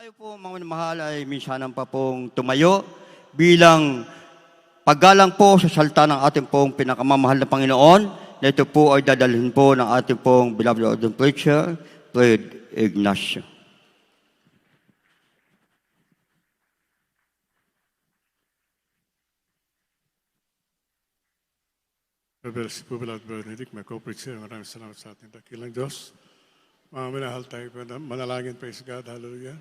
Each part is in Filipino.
Tayo po mga minamahal ay minsanan pa pong tumayo bilang paggalang po sa salita ng ating pong pinakamamahal na Panginoon na ito po ay dadalhin po ng ating pong beloved ordained preacher, Fred Ignacio. Si Beloved Benedict, may co-preacher, maraming salamat sa ating dakilang Diyos. Mga minahal tayo, manalangin, praise God, hallelujah.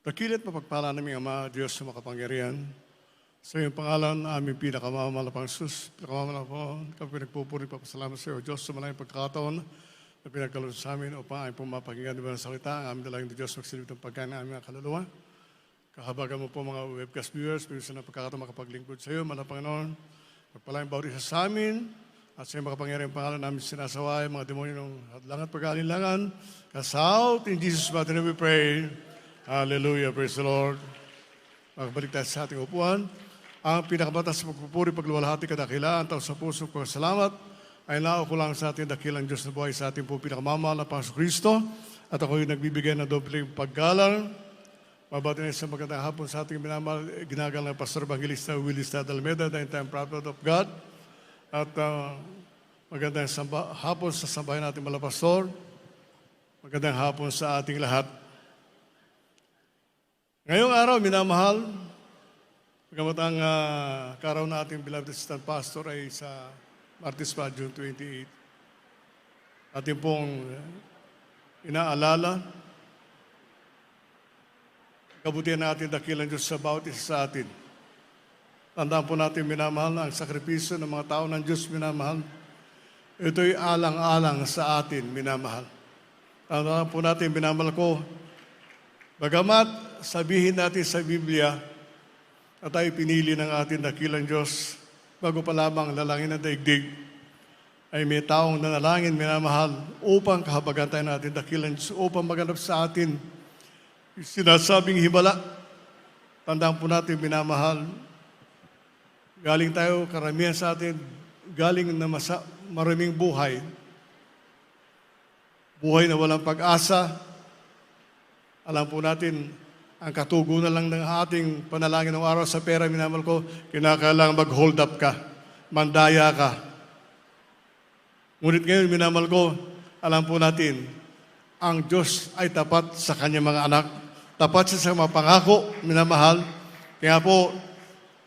Dakilat mapagpala namin Ama, Diyos sa makapangyarihan. Sa iyong pangalan, aming pinakamamamalapang sus, pinakamamalapang, kami pinagpupuri, papasalamat sa iyo, Diyos, sa maraming pagkakataon na pinagkaloob sa amin upang ay pumapakinggan ng salita, ang aming dalangin ng Diyos magsilip ng pagkain ng aming kaluluwa. Kahabagan mo po mga webcast viewers, pinagsan na pagkakataon makapaglingkod sa iyo, Manang Panginoon. Pagpalaing bawat isa sa amin at sa iyong makapangyarihang pangalan namin sinasaway mga demonyo ng hadlangan at pag-aalinlangan. Cast out in Jesus' mighty name we pray. Hallelujah, praise the Lord. Makabalik tayo sa ating upuan. Ang pinakabatas sa pagpupuri, pagluwalhati, kadakilaan, tao sa puso, pagkasalamat, ay nao ko lang sa ating dakilang Diyos na buhay sa ating po pinakamamahal na Panginoon Kristo. At ako yung nagbibigay ng dobling paggalang. Mabati na isang magandang hapon sa ating minamahal, ginagalang ng Pastor Evangelista Willis Almeida, the time prophet of God. At magandang hapon sa sambahin natin mga pastor. Magandang hapon sa ating lahat. Ngayong araw, minamahal, pagkamat ang karaw na ating beloved assistant pastor ay sa Martes pa, June 28. Ating pong inaalala kabutihan natin dakilang Diyos sa bawat isa sa atin. Tandaan po natin, minamahal, ang sakripisyo ng mga tao ng Diyos, minamahal. Ito'y alang-alang sa atin, minamahal. Tandaan po natin, minamahal ko, bagamat sabihin natin sa Biblia na tayo pinili ng ating dakilang Diyos, bago pa lamang lalangin ng daigdig, ay may taong nanalangin, minamahal, upang kahabagan tayo natin dakilang Diyos, upang maganap sa atin sinasabing himala. Tandaan po natin, minamahal, galing tayo, karamihan sa atin, galing na maraming buhay. Buhay na walang pag-asa. Alam po natin, ang katugunan lang ng ating panalangin ng araw sa pera, minamahal ko, kinakailangan mag-hold up ka, mandaya ka. Ngunit ngayon, minamahal ko, alam po natin, ang Diyos ay tapat sa kanyang mga anak. Tapat siya sa mga pangako, minamahal. Kaya po,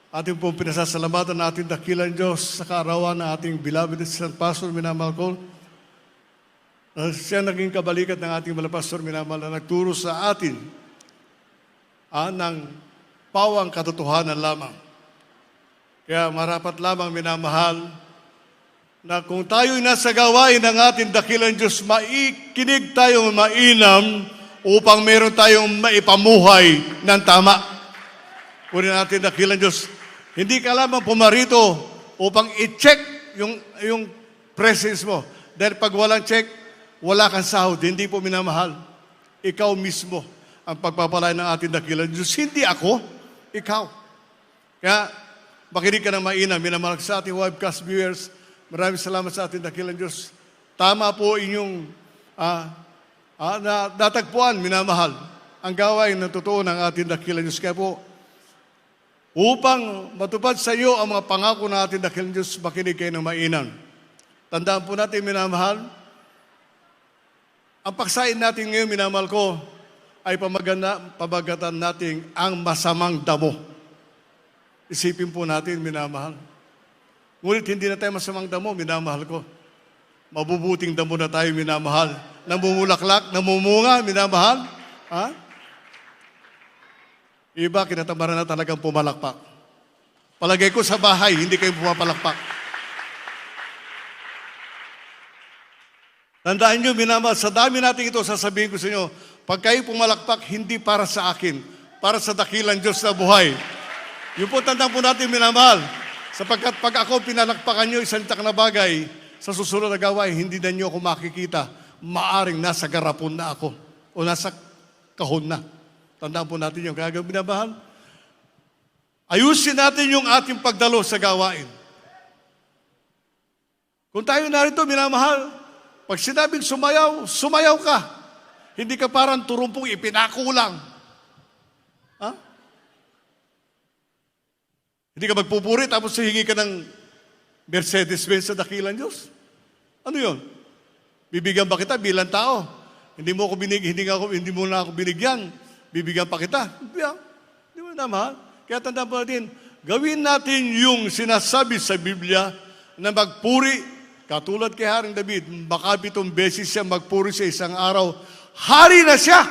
ating pong pinasasalamatan na ating dakilang Diyos sa kaarawan na ating beloved assistant pastor, minamahal ko. Siya naging kabalikat ng ating mga pastor, minamahal, na nagturo sa atin ng pawang katotohanan lamang. Kaya marapat lamang, minamahal, na kung tayo'y nasa gawain ng ating dakilang Diyos, maikinig tayong mainam upang meron tayong maipamuhay ng tama. Kunin natin dakilang Diyos. Hindi ka lamang pumarito upang i-check yung presence mo. Dahil pag walang check, wala kang sahod. Hindi po, minamahal. Ikaw mismo ang pagpapalay ng ating dakilang Diyos. Hindi ako, ikaw. Kaya, makinig ka ng mainam. Minamahal sa ating webcast viewers, maraming salamat sa ating dakilang Diyos. Tama po inyong natagpuan, minamahal, ang gawain ng totoo ng ating dakilang Diyos. Kaya po, upang matupad sa iyo ang mga pangako ng ating dakilang Diyos, makinig kayo ng mainam. Tandaan po natin, minamahal, ang paksain natin ngayon, minamahal ko, ay pamagatan natin ang masamang damo. Isipin po natin, minamahal. Ngunit hindi na tayo masamang damo, minamahal ko. Mabubuting damo na tayo, minamahal. Namumulaklak, namumunga, minamahal. Ha? Iba, kinatamaran na talagang pumalakpak. Palagay ko sa bahay, hindi kayo pumapalakpak. Tandaan nyo, minamahal, sa dami natin ito, sasabihin ko sa inyo, pag kayo pumalakpak, hindi para sa akin, para sa dakilang Diyos na buhay. Yung po, tandaan po natin, minamahal, sapagkat pag ako pinalakpakan nyo isang tak na bagay, sa susunod na gawain, hindi na nyo ako makikita. Maaring nasa garapon na ako o nasa kahon na. Tandaan po natin yung kaya binabahal. Ayusin natin yung ating pagdalo sa gawain. Kung tayo narito, minamahal, pag sinabing sumayaw, sumayaw ka. Hindi ka parang turumpong ipinakulang. Ha? Hindi ka magpupuri tapos hihingi ka ng Mercedes-Benz sa dakilang Diyos. Ano yun? Bibigyan ba kita bilang tao? Hindi mo na ako binigyan. Bibigyan pa kita. Hindi mo naman. Kaya tandaan po natin, gawin natin yung sinasabi sa Biblia na magpuri, katulad kay Haring David, baka 7 beses siya magpuri sa isang araw, hari na siya.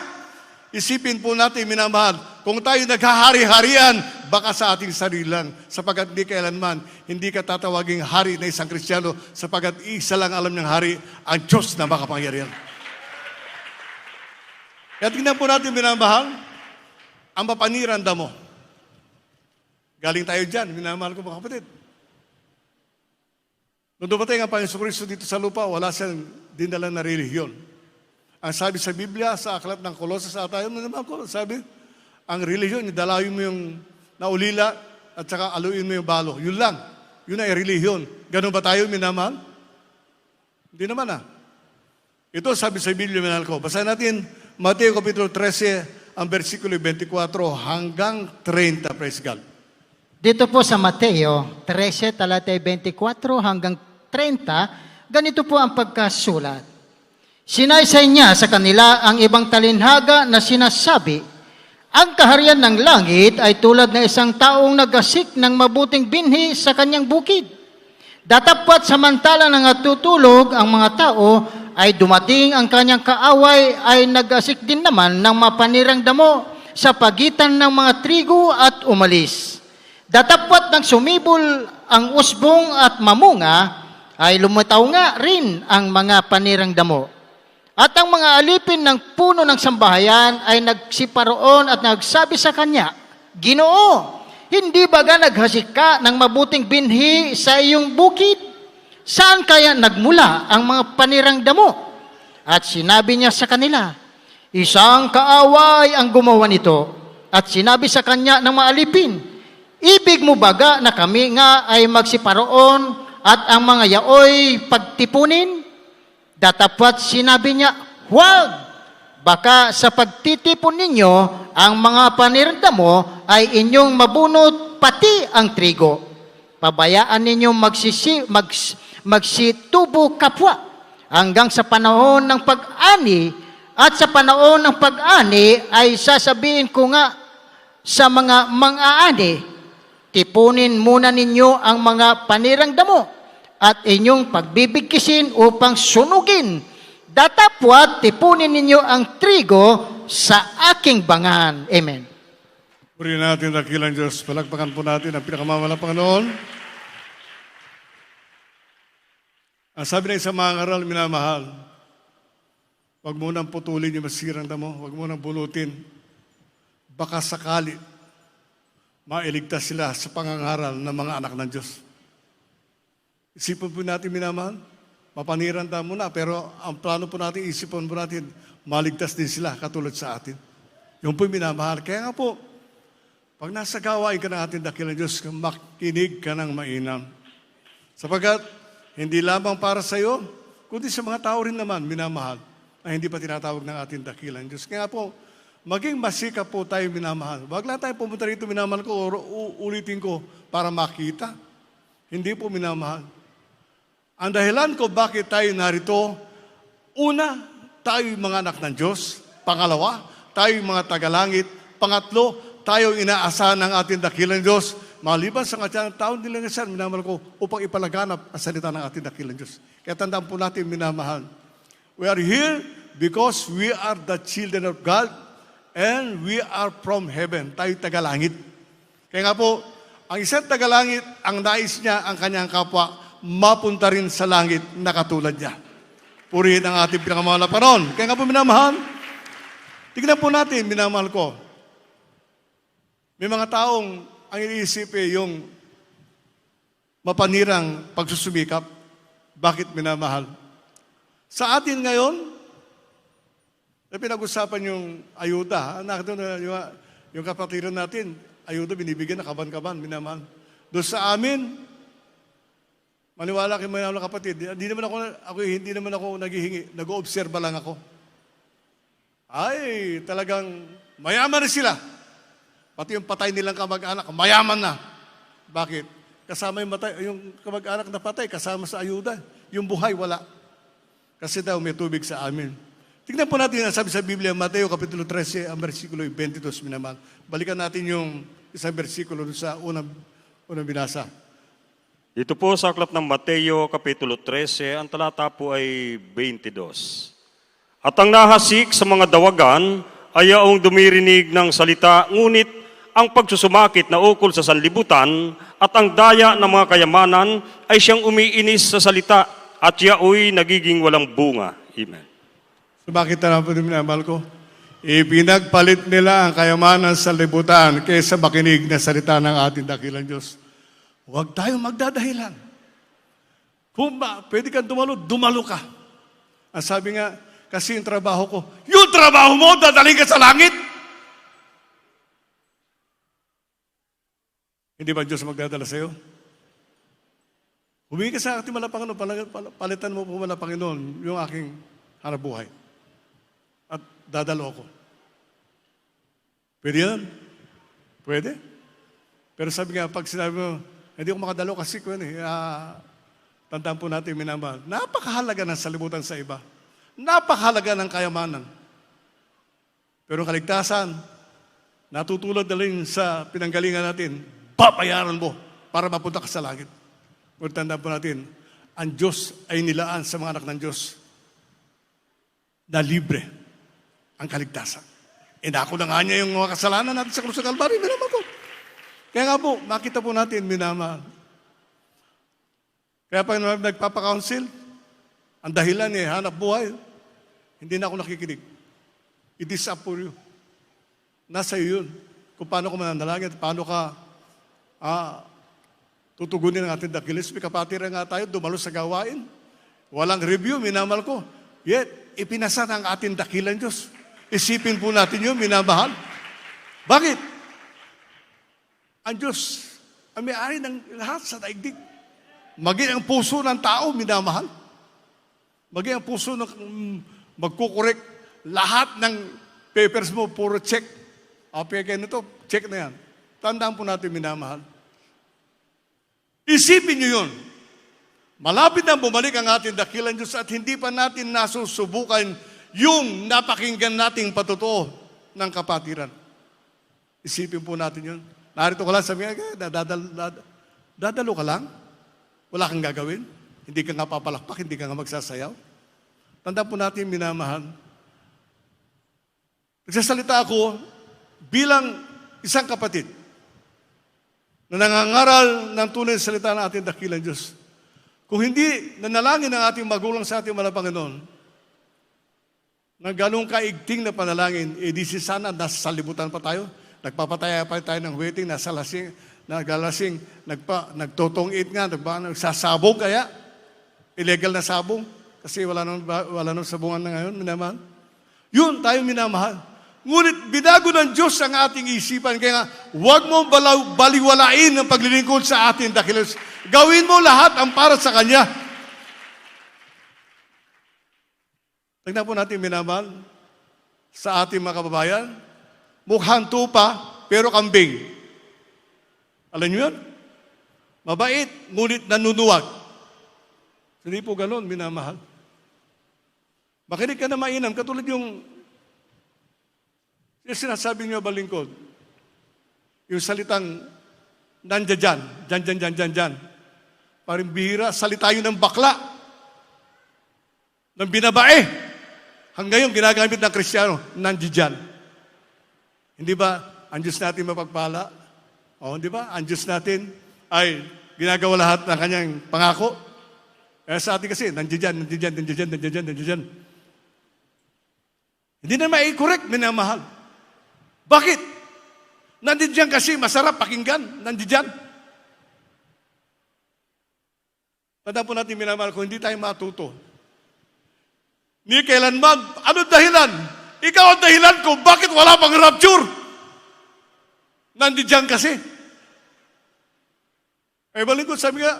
Isipin po natin, minamahal, kung tayo naghahari-harian, baka sa ating sarili lang, sapagat hindi kailanman, hindi ka tatawaging hari na isang Kristiyano, sapagat isa lang alam niyang hari, ang Diyos na makapangyarihan. Kaya tingnan po natin, minamahal, ang mapaniran damo. Galing tayo dyan, minamahal ko mga kapatid. Nung dumating ang Panginoon Kristo dito sa lupa, wala siyang dinala na relihiyon. Ang sabi sa Biblia, sa aklat ng Kolosas sa tayo, sabi, ang relihiyon, dalayin mo yung naulila at saka aluin mo yung balo. Yun lang. Yun ay relihiyon. Ganun ba tayo, minamahal? Hindi naman Ito sabi sa Biblia, minamahal ko. Basahin natin, Mateo Kapitulo 13, ang versikulo 24 hanggang 30. Praise God. Dito po sa Mateo 13, talatay 24 hanggang 30, ganito po ang pagkasulat. Sinaysay niya sa kanila ang ibang talinhaga na sinasabi, ang kaharian ng langit ay tulad ng isang taong nagasik ng mabuting binhi sa kanyang bukid. Datapwat samantala ng natutulog ang mga tao, ay dumating ang kanyang kaaway ay nagasik din naman ng mapanirang damo sa pagitan ng mga trigo at umalis. Datapwat nang sumibol ang usbong at mamunga, ay lumitaw nga rin ang mga panirang damo. At ang mga alipin ng puno ng sambahayan ay nagsiparoon at nagsabi sa kanya, Ginoo, hindi baga naghasik ka ng mabuting binhi sa iyong bukid? Saan kaya nagmula ang mga panirang damo? At sinabi niya sa kanila, isang kaaway ang gumawa nito. At sinabi sa kanya ng mga alipin, ibig mo baga na kami nga ay magsiparoon at ang mga yaoy pagtipunin? Datapwat sinabi niya, huwag! Baka sa pagtitipon ninyo, ang mga panirang ay inyong mabunot pati ang trigo. Pabayaan ninyong magsitubo kapwa hanggang sa panahon ng pag-ani, at sa panahon ng pag-ani ay sasabihin ko nga sa mga mang-aani, tipunin muna ninyo ang mga panirang damo at inyong pagbibigkisin upang sunugin. Datapwat, tipunin ninyo ang trigo sa aking bangahan. Amen. Purihin natin dakilang Diyos. Palagpakan po natin ang pinakamamalang Panginoon. Ang sabi ng isang mga ngaral, minamahal, huwag mo nang putulin yung masirang damo, huwag mo nang bunutin. Baka sakali, mailigtas sila sa pangangaral ng mga anak ng Diyos. Isipan po natin, minamahal, mapaniran tayo muna, pero ang plano po natin, isipan po natin, maligtas din sila katulad sa atin. Yung po minamahal. Kaya nga po, pag nasa gawain ka ng ating dakilang Diyos, makinig ka ng mainam. Sapagat, hindi lamang para sa iyo, kundi sa mga tao rin naman, minamahal, na hindi pa tinatawag ng ating dakilang Diyos. Kaya po, maging masikap po tayo, minamahal. Wag lang tayo pumunta rito, minamahal ko, o ulitin ko para makita. Hindi po, minamahal. Ang dahilan ko bakit tayo narito, una, tayo mga anak ng Diyos. Pangalawa, tayo mga tagalangit. Pangatlo, tayo inaasahan ng ating dakilang Diyos. Maliban sa kanya ng taon nilang isan, minamahal ko, upang ipalaganap ang salita ng ating dakilang Diyos. Kaya tandaan po natin, minamahal. We are here because we are the children of God and we are from heaven. Tayo tagalangit. Kaya nga po, ang isang tagalangit, ang nais niya, ang kanyang kapwa, mapunta rin sa langit na katulad niya. Purihin ang ating pinakamahal na Panginoon. Kaya nga po, minamahal, tignan po natin, minamahal ko, may mga taong ang iniisip yung mapanirang pagsusumikap. Bakit, minamahal? Sa atin ngayon, na pinag-usapan yung ayuda. Yung kapatiran natin, ayuda binibigyan na kaban-kaban, minamahal. Doon sa amin, maniwala kayo mga kapatid, hindi naman ako naghihingi, nag-oobserba lang ako. ay talagang mayaman na sila. Pati yung patay nilang kamag-anak, mayaman na. Bakit? Kasama yung kamag-anak na patay, kasama sa ayuda. Yung buhay, wala. Kasi daw may tubig sa amin. Tingnan po natin ang sabi sa Biblia, Mateo Kapitulo 13, ang versikulo 22, minamahal. Balikan natin yung isang versikulo sa unang binasa. Dito po sa aklat ng Mateo, Kapitulo 13, ang talata po ay 22. At ang nahasik sa mga dawagan ay yaong dumirinig ng salita, ngunit ang pagsusumakit na ukol sa sanlibutan at ang daya ng mga kayamanan ay siyang umiinis sa salita at yaoy nagiging walang bunga. Amen. Sumakit na po din minamahal ko. Ipinagpalit nila ang kayamanan sa libutan kaysa makinig na salita ng ating dakilang Diyos. Huwag tayong magdadahilan. Kung pwede kang dumalo ka. Ang sabi nga, kasi yung trabaho ko, yung trabaho mo, dadaling ka sa langit. Hindi ba Diyos magdadala sa iyo? Humingi ka sa ating mga Panginoon, palitan mo po mga Panginoon yung aking hanap buhay. At dadalo ako. Pwede yan? Pwede? Pero sabi nga, pag sinabi mo, hindi ako makadalo kasi tandaan po natin, minamahal, napakahalaga ng salibutan sa iba. Napakahalaga ng kayamanan. Pero kaligtasan, natutulad na rin sa pinanggalingan natin, papayaran mo para mapunta ka sa langit. Pero tandaan po natin, ang Diyos ay nilaan sa mga anak ng Diyos na libre ang kaligtasan. Inako na nga niya yung mga kasalanan natin sa krus ng Kalbaryo, minamahal ko. Kaya nga po, makita po natin, minamahal. Kaya pag nagpapakounsel, ang dahilan hanap buhay, hindi na ako nakikinig. It is up for you. Nasa iyo yun. Kung paano ka mananalangin at paano ka tutugunin ang ating dakilis. May kapatira nga tayo, dumalo sa gawain. Walang review, minamal ko. Yet, ipinasa ng ating dakilan Diyos. Isipin po natin yun, minamahal. Bakit? Ang Diyos ang may-ari ng lahat sa daigdig. Maging ang puso ng tao, minamahal. Maging ang puso ng magkukorek. Lahat ng papers mo, puro check. Okay, ganito, check na yan. Tandaan po natin, minamahal. Isipin nyo yun. Malapit na bumalik ang ating dakilan Diyos at hindi pa natin nasusubukan yung napakinggan nating patotoo ng kapatiran. Isipin po natin yun. Narito ka lang, sabi nga, dadalo ka lang. Wala kang gagawin. Hindi ka nga papalakpak, hindi ka nga magsasayaw. Tandaan po natin, minamahal. Nagsasalita ako bilang isang kapatid na nangangaral ng tunay na salita ng ating dakilang Diyos. Kung hindi nanalangin ang ating magulang sa ating mga Panginoon, na ganong kaigting na panalangin, di si sana nasa salibutan pa tayo, nagpapataya pa tayo ng wedding, nasa lasing, nagalasing, nagtotong-eat nga, nagsasabong kaya, illegal na sabong, kasi wala nang sabungan na ngayon, minamahal. Yun, tayo minamahal. Ngunit binago ng Diyos ang ating isipan, kaya nga, huwag mo baliwalain ang paglilingkod sa ating dakilos. Gawin mo lahat ang para sa Kanya. Tignan po natin, minamahal, sa ating mga kababayan, mukhang tupa, pero kambing. Alam niyo yan? Mabait, ngunit nanunuwag. Hindi po ganon, minamahal. Makinig ka na mainam, katulad yung sinasabi niyo balingkod. Yung salitang nandiyan, dyan. Parang bihira, salita yun ng bakla. Ng binabae. Hanggang ngayon, ginagamit ng Kristiyano, nandiyan. Hindi ba, ang Diyos natin mapagpala? O, hindi ba, ang Diyos natin ay ginagawa lahat ng kanyang pangako. Kaya sa atin kasi, nandiyan. Hindi na mai-correct, minamahal. Bakit? Nandiyan kasi, masarap pakinggan, nandiyan. Tandaan po natin, minamahal, kung hindi tayo matuto, ni kailanman, ano dahilan? Ikaw ang dahilan kung bakit wala pang rapture. Nandiyan kasi. Eh, balik ko, sabi nga,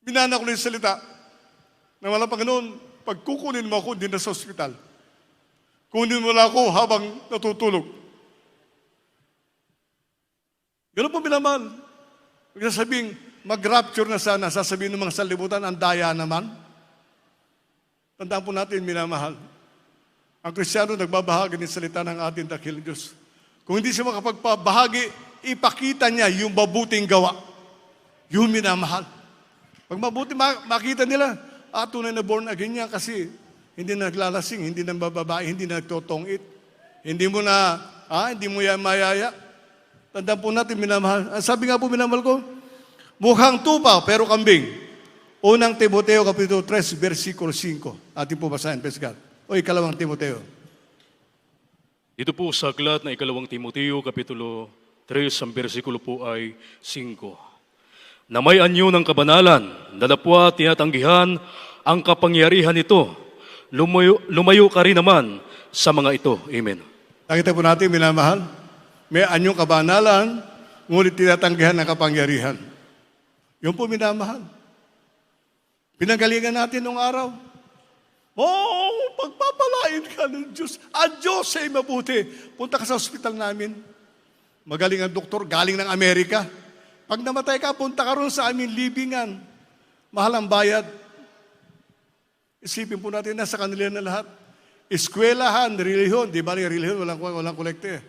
binana ko na yung salita na wala Panginoon, pag kukunin mo ako din na sa ospital, kunin mo lang ako habang natutulog. Ganun po minamahal. Huwag sasabing, mag-rapture na sana, sasabihin ng mga salibutan, ang daya naman. Tandaan po natin, minamahal. Ang Kristiyano nagbabahagi ng salita ng ating dakilang Diyos. Kung hindi siya makapagpabahagi, ipakita niya yung mabuting gawa. Yun minamahal. Pag mabuti makita nila, tunay na born again niya kasi hindi na naglalasing, hindi na bababae, hindi na nagtotongit. Hindi mo mayaya. Tandaan po natin, minamahal. Ang sabi nga po, minamahal ko, mukhang tupa, pero kambing. Unang Timoteo, Kapitulo 3, versikulo 5. Ating po basahin, Pesgal. O ikalawang Timoteo. Dito po sa aklat na ikalawang Timoteo, Kapitulo 3, ang bersikulo po ay 5. Na may anyo ng kabanalan, dalapwa tinatanggihan ang kapangyarihan nito. Lumayo ka rin naman sa mga ito. Amen. Nakita po natin, minamahal, may anyong kabanalan, ngunit tinatanggihan ng kapangyarihan. Yun po, minamahal. Pinagalingan natin nung araw. Pagpapalain ka ng Diyos. Ang Diyos ay mabuti. Punta ka sa ospital namin. Magaling ang doktor, galing ng Amerika. Pag namatay ka, punta ka ron sa aming libingan. Mahal ang bayad. Isipin po natin, nasa kanila na lahat. Eskwelahan, relihiyon. Di ba yung relihiyon? Walang kolekte.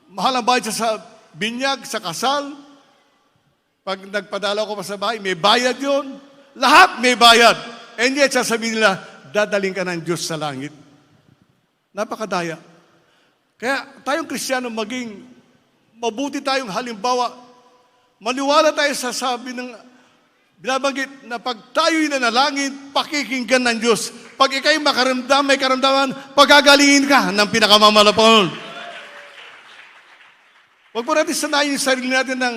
Mahal ang bayad sa binyag, sa kasal. Pag nagpadala ko pa sa bahay, may bayad yon. Lahat may bayad. And yet, sasabihin nila, dadaling ka ng Diyos sa langit. Napakadaya. Kaya tayong Kristiyano maging mabuti tayong halimbawa. Maniwala tayo sa sabi ng binabanggit na pag tayo'y nanalangin, pakikinggan ng Diyos. Pag ikaw'y may karamdaman, pagagalingin ka ng pinakamamalapan. Huwag po natin sanayin yung sarili natin ng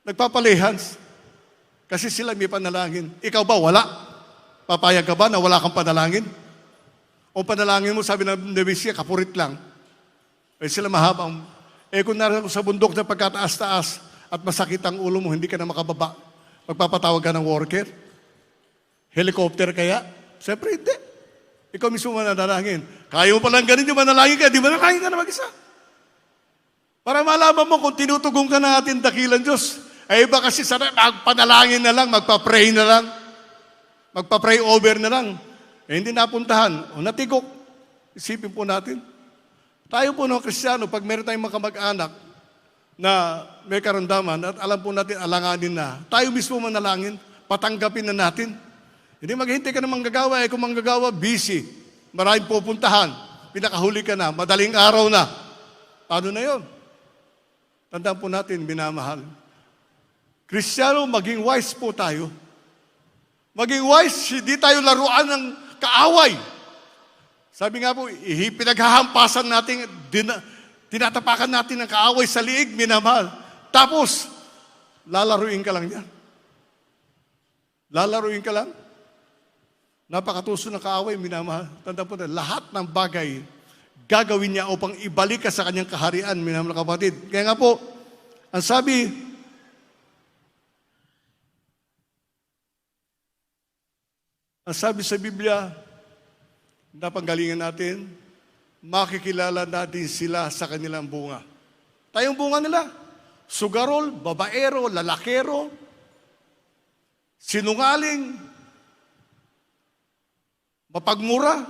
nagpapalehans. Kasi sila may panalangin. Ikaw ba wala? Papayag ka ba na wala kang panalangin? O panalangin mo, sabi ng Nebisya, kapurit lang. Sila mahabang. Kung naroon sa bundok na pagkataas-taas at masakit ang ulo mo, hindi ka na makababa. Magpapatawag ka ng worker? Helicopter kaya? Siyempre hindi. Ikaw mismo mananalangin. Kaya mo palang ganun yung manalangin ka, di manalangin ka na mag-isa. Para malaman mo kung tinutugong ka ng ating dakilang Diyos. Ay iba kasi sana magpanalangin na lang, magpa-pray na lang. Magpa-pray over na lang. Hindi napuntahan. O natigok. Isipin po natin. Tayo po ng Kristiyano, pag meron tayong makamag-anak na may karamdaman at alam po natin, alanganin na, tayo mismo manalangin, patanggapin na natin. Hindi maghintay ka na manggagawa. Kung manggagawa, busy. Maraming pupuntahan. Pinakahuli ka na. Madaling araw na. Paano na yon? Tandaan po natin, minamahal. Kristiyano, maging wise po tayo. Maging wise, hindi tayo laruan ng kaaway. Sabi nga po, pinaghahampasan natin, tinatapakan natin ng kaaway sa liig, minamahal. Tapos, lalaruin ka lang niya. Lalaruin ka lang. Napakatuso ng kaaway, minamahal. Tandaan po na, lahat ng bagay, gagawin niya upang ibalik ka sa kanyang kaharian, minamahal na kapatid. Kaya nga po, ang sabi sa Biblia, napanggalingan natin, makikilala natin sila sa kanilang bunga. Tayong bunga nila, sugarol, babaero, lalakero, sinungaling, mapagmura.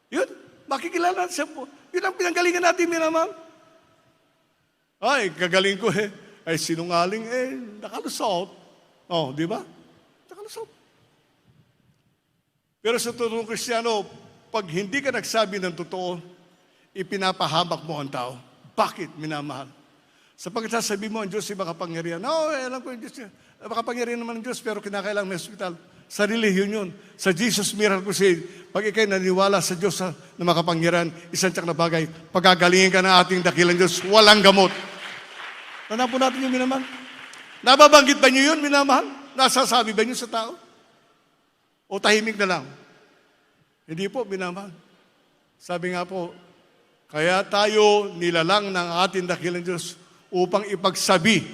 Yun, makikilala natin siya po. Yun ang pinanggalingan natin, minamam. Ay, gagaling ko ay sinungaling, nakalusot. Di ba? Nakalusot. Pero sa totoong Kristiyano, pag hindi ka nagsabi ng totoo, ipinapahamak mo ang tao. Bakit, minamahal? Sapagkat sasabi mo, ang Diyos ay makapangyarihan. Alam ko yung Diyos. Makapangyarihan naman ang Diyos, pero kinakailangan may hospital. Sa relihiyon yun. Sa Jesus Miracle Crusade, pag ikay naniwala sa Diyos na makapangyarihan, isang tsak na bagay, pagagalingin ka ng ating dakilang Diyos, walang gamot. Tandaan po natin yung minamahal. Nababanggit ba niyo yun, minamahal? Nasasabi ba niyo sa tao? O tahimik na lang? Hindi po, minamahal. Sabi nga po, kaya tayo nilalang ng ating dakilang Diyos upang ipagsabi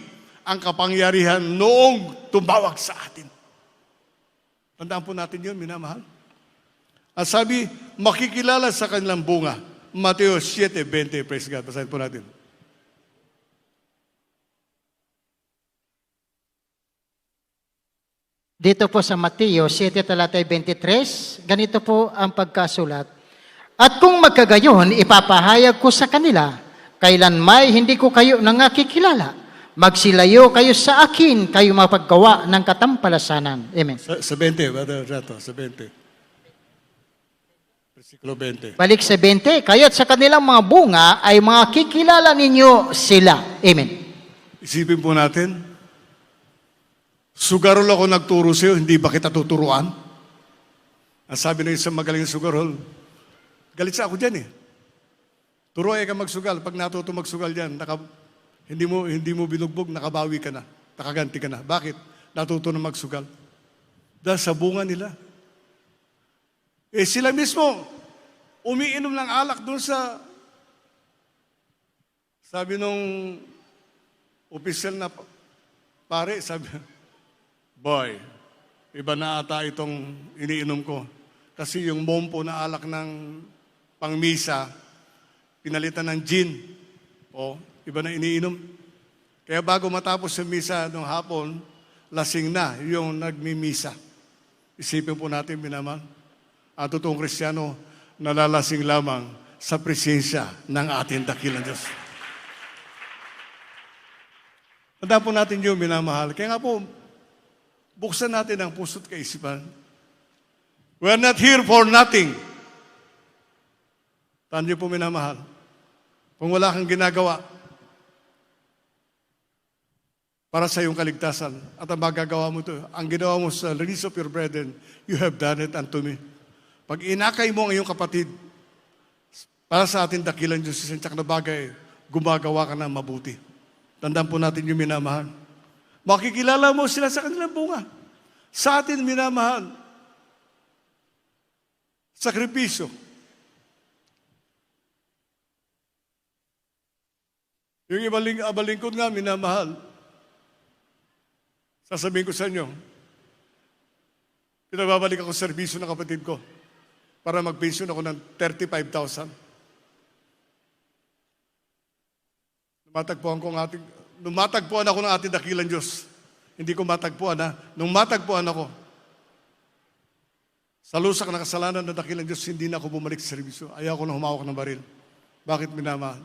ang kapangyarihan noong tumawag sa atin. Tandaan po natin yun, minamahal. At sabi, makikilala sa kanilang bunga. Mateo 7:20, praise God. Basahin po natin. Dito po sa Mateo 7, talatay 23, ganito po ang pagkasulat. At kung magkagayon, ipapahayag ko sa kanila, kailan may hindi ko kayo nangakikilala. Magsilayo kayo sa akin, kayo mapaggawa ng katampalasanan. Amen. Sa 20, Brother Rato, sa 20. Versikulo 20. Balik sa 20, kaya't sa kanilang mga bunga ay mga kikilala ninyo sila. Amen. Isipin po natin, sugarol ako nagturo sa'yo, hindi ba kita tuturuan? Ang sabi ng isang magaling sugarol, galit sa ako dyan eh. Turuan ka magsugal. Pag natuto magsugal dyan, hindi mo binugbog, nakabawi ka na. Nakaganti ka na. Bakit? Natuto na magsugal. Dahil sa bunga nila. Sila mismo, umiinom ng alak doon sa, sabi nung opisyal na pare, sabi, boy, iba na ata itong iniinom ko. Kasi yung mompo na alak ng pangmisa, pinalitan ng gin. O, iba na iniinom. Kaya bago matapos yung misa nung hapon, lasing na yung nagmimisa. Isipin po natin, minamahal. Ang totoong Kristiyano, nalalasing lamang sa presensya ng ating dakilang Diyos. Tandaan po natin yung minamahal. Kaya nga po, buksan natin ang puso't kaisipan. We are not here for nothing. Tandaan niyo po, minamahal. Kung wala kang ginagawa para sa iyong kaligtasan at ang magagawa mo ito, ang ginawa mo sa release of your brethren, you have done it unto me. Pag inakay mo ang iyong kapatid, para sa ating dakilang Diyos, isang na bagay, gumagawa ka na mabuti. Tandaan po natin yung minamahal. Makikilala mo sila sa kanilang bunga. Sa atin, minamahal. Sakripisyo. Yung ibang lingkod nga, minamahal. Sasabihin ko sa inyo, pinababalik ako sa serbisyo ng kapatid ko para mag-pension ako ng 35,000. Numatagpuan ako ng ating dakilang Diyos. Hindi ko matagpuan ha. Nung matagpuan ako, sa lusak na kasalanan ng dakilang Diyos, hindi na ako bumalik sa serbisyo. Ayaw ko na humawak ng baril. Bakit minamahal?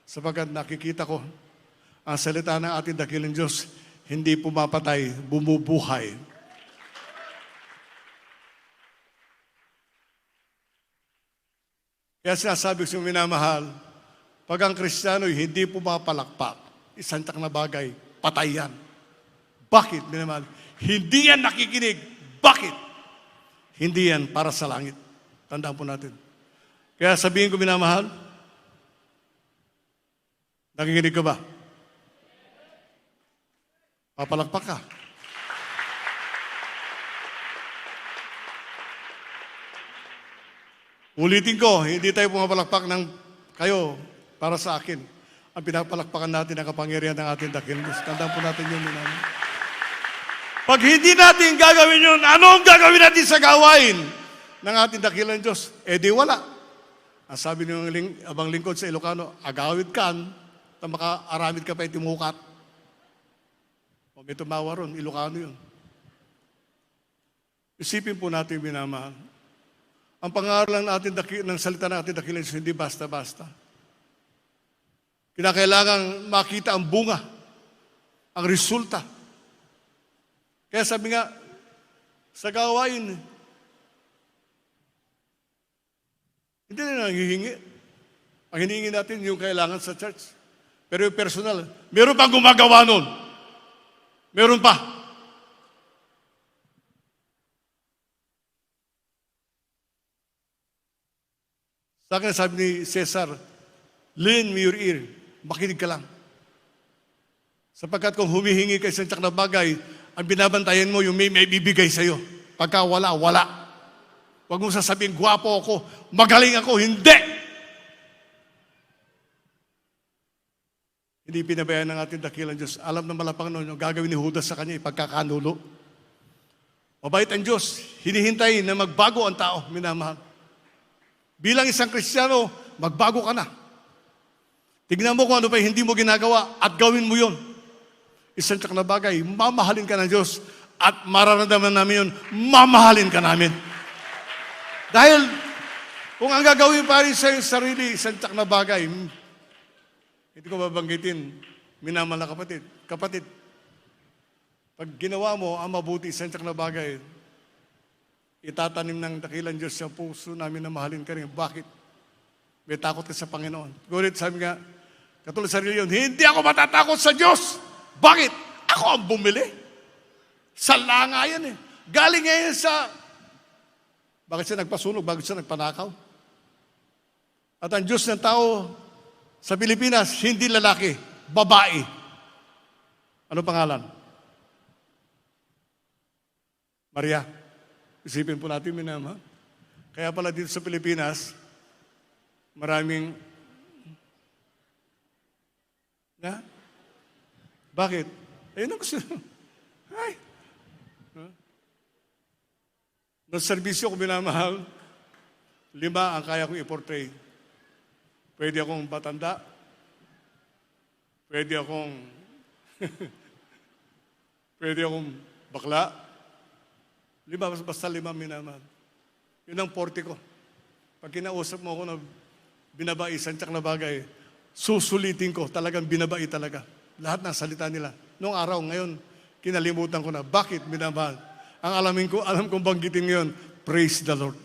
Sapagkat nakikita ko, ang salita ng ating dakilang Diyos, hindi pumapatay, bumubuhay. Kaya sinasabi ko sa minamahal, pag ang Kristiyano hindi pumapalakpak, isang na bagay, patay yan. Bakit, minamahal? Hindi yan nakikinig. Bakit? Hindi yan para sa langit. Tandaan po natin. Kaya sabihin ko, minamahal, nakikinig ka ba? Papalakpak ka. Ulitin ko, hindi tayo pumapalakpak ng kayo para sa akin. Ang pinapalakpakan natin ang kapangyarihan ng ating dakilang Diyos. Tandaan po natin yun. Pag hindi natin gagawin yun, ano ang gagawin natin sa gawain ng ating dakilang Diyos? Eh di wala. Ang sabi ng abang lingkod sa Ilocano, agawid kan, na makaaramid ka pa itimukat. O may tumawa ron, Ilocano yun. Isipin po natin, minamahal. Ang pangaral ng salita ng ating dakilang Diyos, hindi basta-basta. Kinakailangan makita ang bunga, ang resulta. Kaya sabi nga, sa gawain, hindi na nanghihingi. Ang hinihingi natin yung kailangan sa church. Pero yung personal, meron pang gumagawa nun. Meron pa. Sa akin, sabi ni Cesar, lend me your ear, makinig ka lang. Sapagkat kung humihingi ka sa tsak na bagay, ang binabantayan mo yung may bibigay sa'yo. Pagka wala, wala. Huwag mong sasabihin, gwapo ako, magaling ako, hindi! Hindi pinabayaan ng ating dakilang Diyos. Alam na malapang noon, yung gagawin ni Judas sa kanya, ipagkakanulo. Mabait ang Diyos. Hinihintay na magbago ang tao, minamahal. Bilang isang Kristiyano, magbago ka na. Tignan mo kung ano pa hindi mo ginagawa at gawin mo yun. Isang tsak na bagay, mamahalin ka ng Diyos at mararamdaman namin yun, mamahalin ka namin. Dahil kung ang gagawin pa rin sa iyong sarili, isang tsak na bagay, hindi ko babanggitin, minamahal na kapatid. Kapatid, pag ginawa mo ang mabuti, isang tsak na bagay, itatanim ng dakilang Diyos sa puso namin na mahalin ka rin. Bakit? May takot ka sa Panginoon. Ngunit sabi nga, katulad sa reliyon, hindi ako matatakot sa Diyos. Bakit? Ako ang bumili. Sala nga yan eh. Galing nga yan sa... Bakit siya nagpasunog? Bakit siya nagpanakaw? At ang Diyos ng tao sa Pilipinas, hindi lalaki, babae. Ano pangalan? Maria. Isipin po natin, minama. Kaya pala dito sa Pilipinas, maraming... Na? Bakit? Ayun ang gusto. Ay! Nung serbisyo ko minamahal, 5 ang kaya kong i-portray. Pwede akong batanda. Pwede akong... pwede akong bakla. 5, basta 5 minamahal. Yun ang 40 ko. Pag kinausap mo ako na binabai, santyak na bagay, susulitin ko, talagang binabai talaga. Lahat ng salita nila. Noong araw, ngayon, kinalimutan ko na. Bakit minamahal? Ang alam kong banggitin ngayon, praise the Lord.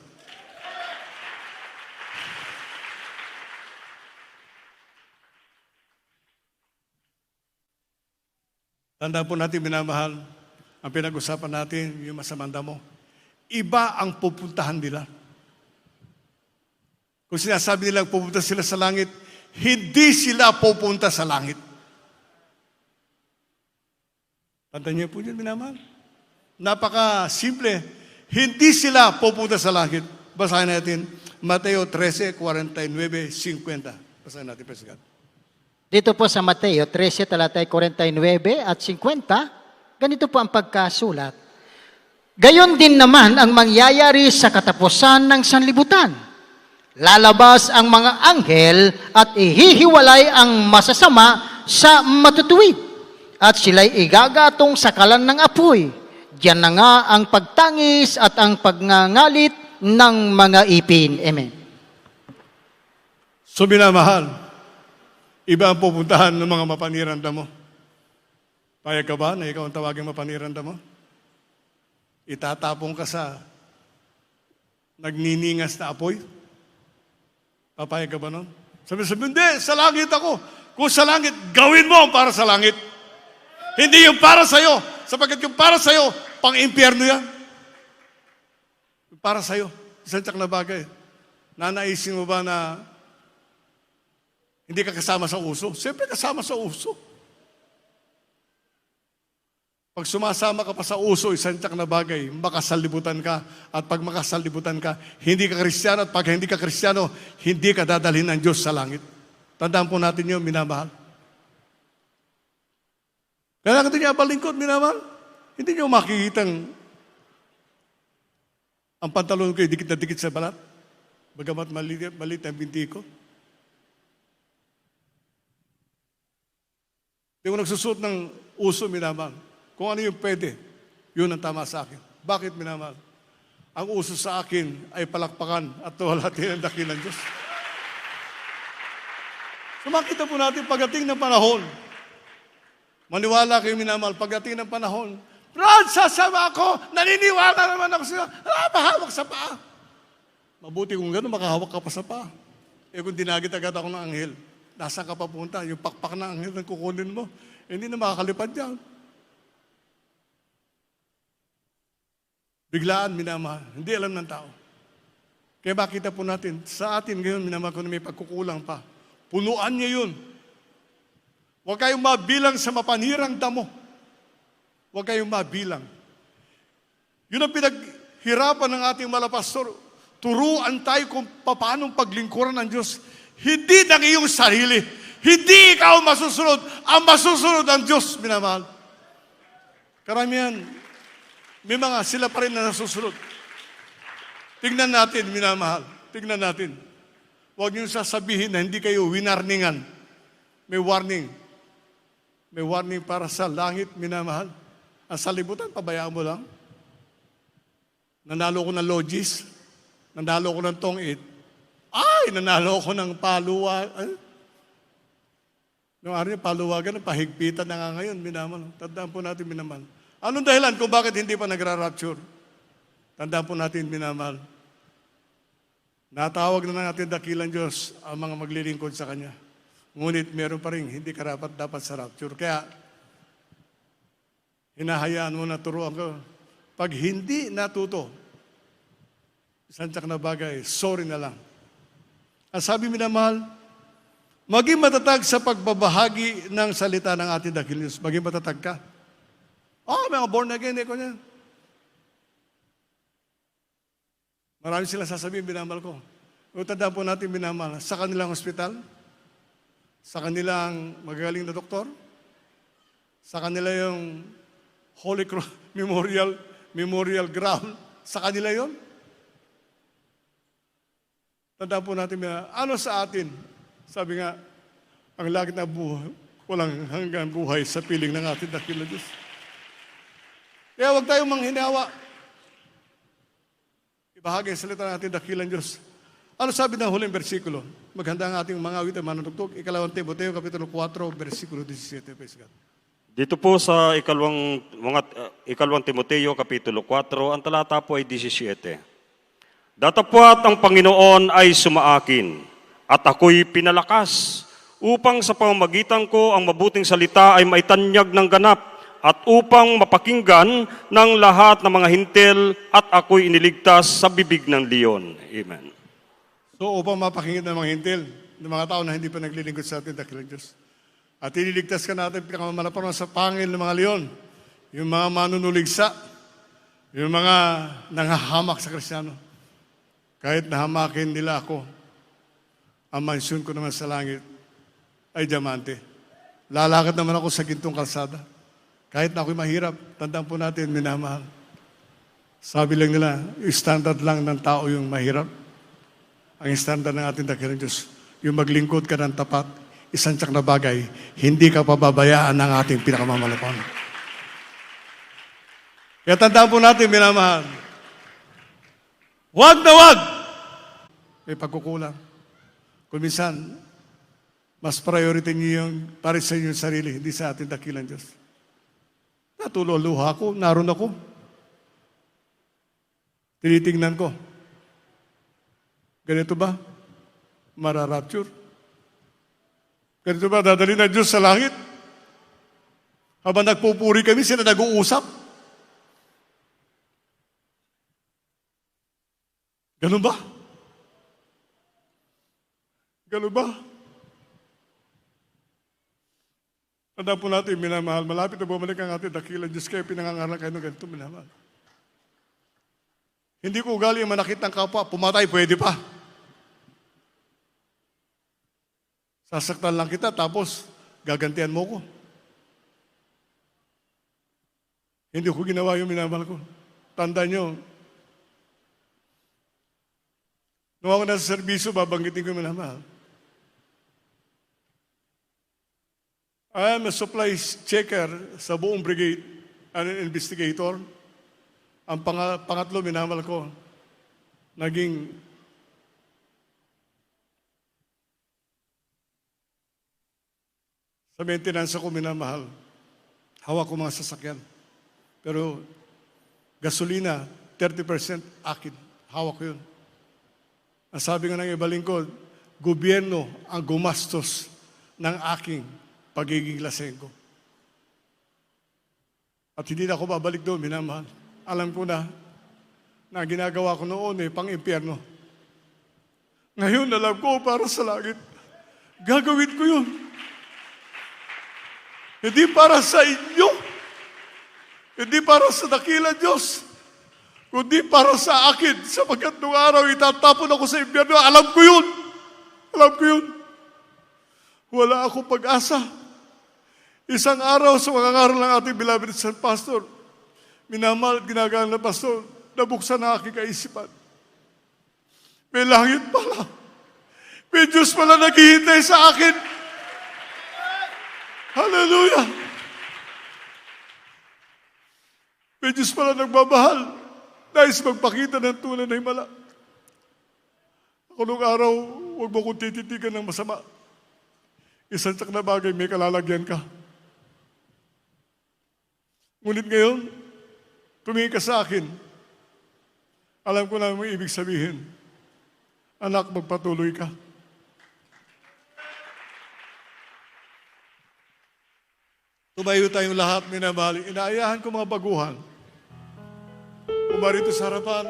Tandaan po natin, minamahal, ang pinag-usapan natin, yung masamang damo. Iba ang pupuntahan nila. Kung sinasabi nila pupunta sila sa langit, hindi sila pupunta sa langit. Tandaan niyo po yun, minamahal. Napaka-simple. Hindi sila pupunta sa langit. Basahin natin, Mateo 13, 49, 50. Basahin natin, praise God. Dito po sa Mateo 13, talatay 49 at 50, ganito po ang pagkasulat. Gayon din naman ang mangyayari sa katapusan ng sanlibutan. Lalabas ang mga anghel at ihihiwalay ang masasama sa matutuwid. At sila'y igagatong sa kalan ng apoy. Diyan na nga ang pagtangis at ang pagngangalit ng mga ipin. Amen. So, minamahal, iba ang pupuntahan ng mga mapaniranda mo. Payag ka ba na ikaw ang tawagin mapaniranda mo? Itatapong ka sa nagniningas na apoy? Papayag ka ba nun? Sabi, hindi, sa langit ako. Kung sa langit, gawin mo ang para sa langit. Hindi yung para sa'yo. Sapagkat yung para sa'yo, pang-impyerno yan. Yung para sa'yo, isang tsak na bagay. Nanaisin mo ba na hindi ka kasama sa uso? Siyempre kasama sa uso. Pag sumasama ka pa sa uso, isang tsak na bagay, makasalibutan ka. At pag makasalibutan ka, hindi ka Kristiyano. At pag hindi ka Kristiyano, hindi ka dadalhin ng Diyos sa langit. Tandaan po natin yun, minamahal. Kaya natin niya balingkod, minamahal. Hindi niyo makikitang ang pantalon ko ay dikit na dikit sa balat. Bagamat maliit ang binti ko. Hindi ko nagsusuot ng uso, minamahal. Kung ano yung pwede, yun ang tama sa akin. Bakit, minamahal? Ang uso sa akin ay palakpakan at tuwalatin ang dakilang Diyos. So makita po natin pagdating ng panahon, maniwala kayo, minamahal, pagdating ng panahon, Brad, sasama ako, naniniwala naman ako sila, mahawak sa paa. Mabuti kung gano'n, makahawak ka pa sa paa. Eh kung dinagit agad ako ng anghel, nasaan ka papunta? Yung pakpak ng anghel na kukunin mo, hindi na makakalipad yan. Biglaan, minamahal. Hindi alam ng tao. Kaya makita po natin, sa atin ngayon, minamahal ko na may pagkukulang pa. Punuan niya yun. Huwag kayong mabilang sa mapanirang damo. Huwag kayong mabilang. Yun ang pinaghirapan ng ating malapastor. Turuan tayo kung paano paglingkuran ng Diyos. Hindi ng iyong sarili. Hindi ikaw masusunod. Ang masusunod ang Diyos, minamahal. Karamihan, May mga sila pa rin na nasusunod. Tingnan natin, minamahal. Tingnan natin. Huwag niyo sasabihin na hindi kayo winarningan. May warning. May warning para sa langit, minamahal. Ang salibutan, pabayaan mo lang. Nanalo ko ng logis. Nanalo ko ng tong-it. Ay, nanalo ko ng paluwa. Noong araw niya, paluwagan, pahigpitan na nga ngayon, minamahal. Tandaan po natin, minamahal. Anong dahilan kung bakit hindi pa nagra-rapture? Tandaan po natin, minamahal. Natawag na natin dakilang Diyos ang mga maglilingkod sa Kanya. Ngunit meron pa rin hindi karapat dapat sa rapture. Kaya, hinahayaan mo na turuan ko. Pag hindi natuto, isang tsak na bagay, sorry na lang. Ang sabi, minamahal, maging matatag sa pagbabahagi ng salita ng ating dakilang Diyos. Maging matatag ka. Mga born again, ko niya. Marami silang sasabihin, binamahal ko. O tandaan po natin, binamahal, sa kanilang ospital, sa kanilang magagaling na doktor, sa kanila yung Holy Cross Memorial Ground, sa kanila yon. Tandaan po natin, ano sa atin? Sabi nga, ang langit na buhay, walang hanggang buhay sa piling ng ating dakilang Diyos. Kaya huwag tayong manghinawa. Ibahagi ang salita ng ating dakilang Diyos. Ano sabi ng huling bersikulo? Maghanda ang ating mga awit at manunugtog. Ikalawang Timoteo, Kapitulo 4, versikulo 17. Praise God. Dito po sa ikalawang Timoteo, Kapitulo 4, ang talata po ay 17. Datapwat ang Panginoon ay sumaakin, at ako'y pinalakas, upang sa pamamagitan ko ang mabuting salita ay maitanyag ng ganap, at upang mapakinggan ng lahat ng mga hintil at ako'y iniligtas sa bibig ng leon. Amen. So upang mapakinggan ng mga hintil, ng mga tao na hindi pa naglilingkod sa atin, dakilang Diyos. At iniligtas ka natin pinakamalaparan sa pangil ng mga leon, yung mga manunuligsa, yung mga nangahamak sa Kristiyano. Kahit nahamakin nila ako, ang mansyon ko naman sa langit ay diamante. Lalakad naman ako sa gintong kalsada. Kahit na ako'y mahirap, tandaan po natin, minamahal. Sabi lang nila, standard lang ng tao yung mahirap. Ang standard ng ating dakilang Diyos, yung maglingkod ka ng tapat, isang tsak na bagay, hindi ka pababayaan ng ating pinakamamalapang. Kaya tandaan po natin, minamahal. Wag na wag! May pagkukulang. Kung minsan, mas priority niyo yung para sa inyong sarili, hindi sa ating dakilang Diyos. Natululuha ko, naroon ako. Tinitingnan ko. Ganito ba? Mararapture? Ganito ba? Dadali na Diyos sa langit? Habang nagpupuri kami, sila nag-uusap. Ganun ba? Ganun ba? Tandaan po natin, minamahal, malapit na bumalik ang ating dakilang Diyos, kaya pinangangaral kayo ng ganito, minamahal. Hindi ko ugali ang manakit ng kapwa, pumatay, pwede pa. Sasaktan lang kita, tapos gagantihan mo ko. Hindi ko ginawa yung minamahal ko. Tandaan nyo, nung ako nasa serbisyo, babanggitin ko yung minamahal. I am a supply checker sa buong brigade, an investigator. Ang pangatlo, minamahal ko, naging sa maintenance ako, minamahal. Hawak ko mga sasakyan. Pero gasolina, 30% akin. Hawak ko yun. Ang sabi nga ng iba lingkod, gobyerno ang gumastos ng aking pagiging lasengko. At hindi na ako babalik doon, minamahal. Alam ko na ginagawa ko noon pang-impyerno. Ngayon, alam ko para sa langit. Gagawin ko yun. Hindi para sa inyo. Hindi para sa dakilang Diyos. Kundi para sa akin. Sapagkat nung araw itatapon ako sa impyerno. Alam ko yun. Alam ko yun. Wala akong pag-asa. Isang araw sa mga ngaral ng ating beloved San Pastor, minamahal at ginagalang na pastor, nabuksan ang aking kaisipan. May langit pala. May Diyos pala naghihintay sa akin. Hallelujah! May Diyos pala nagmamahal. Nais magpakita ng tunay na himala. Ako nung araw, huwag mo kong tititigan ng masama. Isang tsak na bagay, may kalalagyan ka. Ngunit ngayon, tumingin ka sa akin. Alam ko na may ibig sabihin. Anak, magpatuloy ka. Tumayo tayong lahat, minamahal. Inaayahan ko mga baguhan. Umarito sa harapan.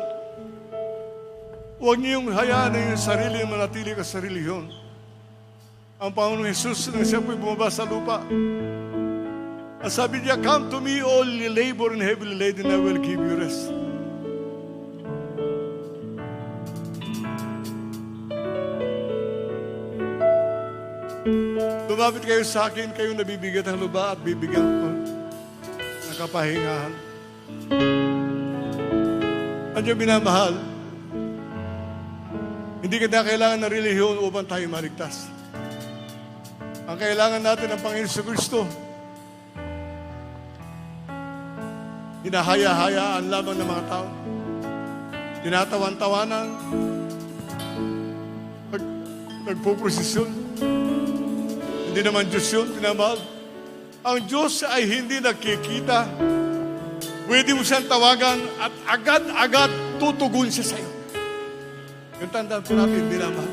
Huwag niyong hayaan na yung sarili yung manatili ka sa reliyon. Ang Panginoong Jesus nang siya po'y bumaba sa lupa. Ang sabi niya, "Come to me, all ye labor and heavily laden, I will give you rest." Lumapit kayo sa akin, kayong nabibigat ng luba at bibigyan ko ng kapahingahan. Andiyan minamahal, hindi ka na kailangan ng relihiyon upang tayo maligtas. Ang kailangan natin ng Panginoon sa Kristo, hinahaya-hayaan lamang ng mga tao. Tinatawan-tawanan, nagpuprosesyon. Hindi naman Diyos yun, tinamahal. Ang Diyos ay hindi nagkikita. Pwede mo siyang tawagan at agad-agad tutugon siya sa'yo. Yung tandaan po natin, tinamahal.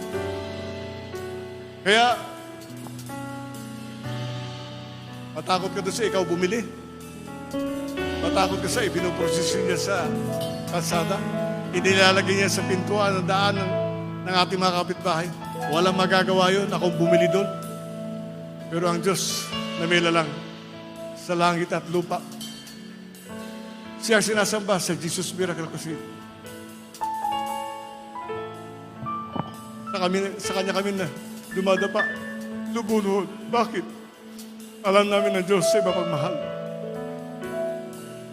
Kaya, matakot ka doon sa ikaw bumili. Matakot ka sa ipinoprosesyon niya sa kalsada. Inilalagay niya sa pintuan ng daan ng ating mga kapitbahay. Walang magagawa yun, akong bumili doon. Pero ang Diyos na may lalang sa langit at lupa, siya sinasamba sa Jesus Miracle Crusade. Sa Kanya kami na dumadapa, lubunod. Bakit? Alam namin ng Diyos ay mapagmahal.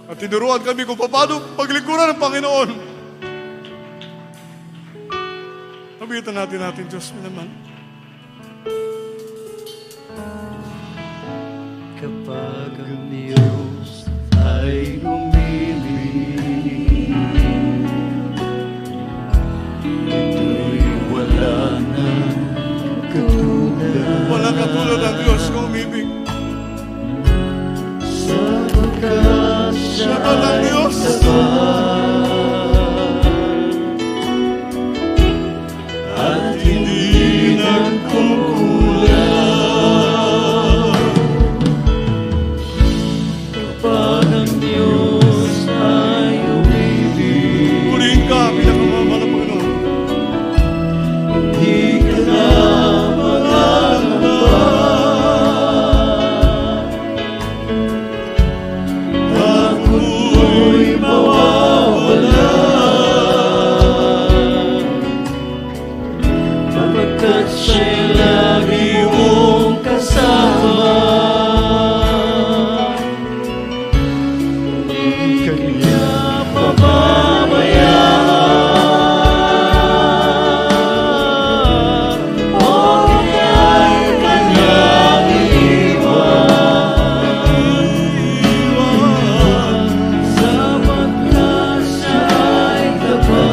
At tinuruan kami kung paano paglingkuran ng Panginoon. Pabitan natin Diyos naman. Kapag ang Diyos ay umibig, ito'y wala na katulad. Walang katulad ang Diyos kung umibig. Sapagkat siya Sapat ang ay Diyos. at hindi nagkukulang. Kapag ang Diyos ay umibig, Purihin ka, pinakamamahal na Panginoon. hindi ka na maglalamba. Ako'y mawawala, sapagkat siya'y lagi mong kasama. Hindi ka niya pababayaan, o kaya'y kanyang iwan, sapagkat siya'y tapat.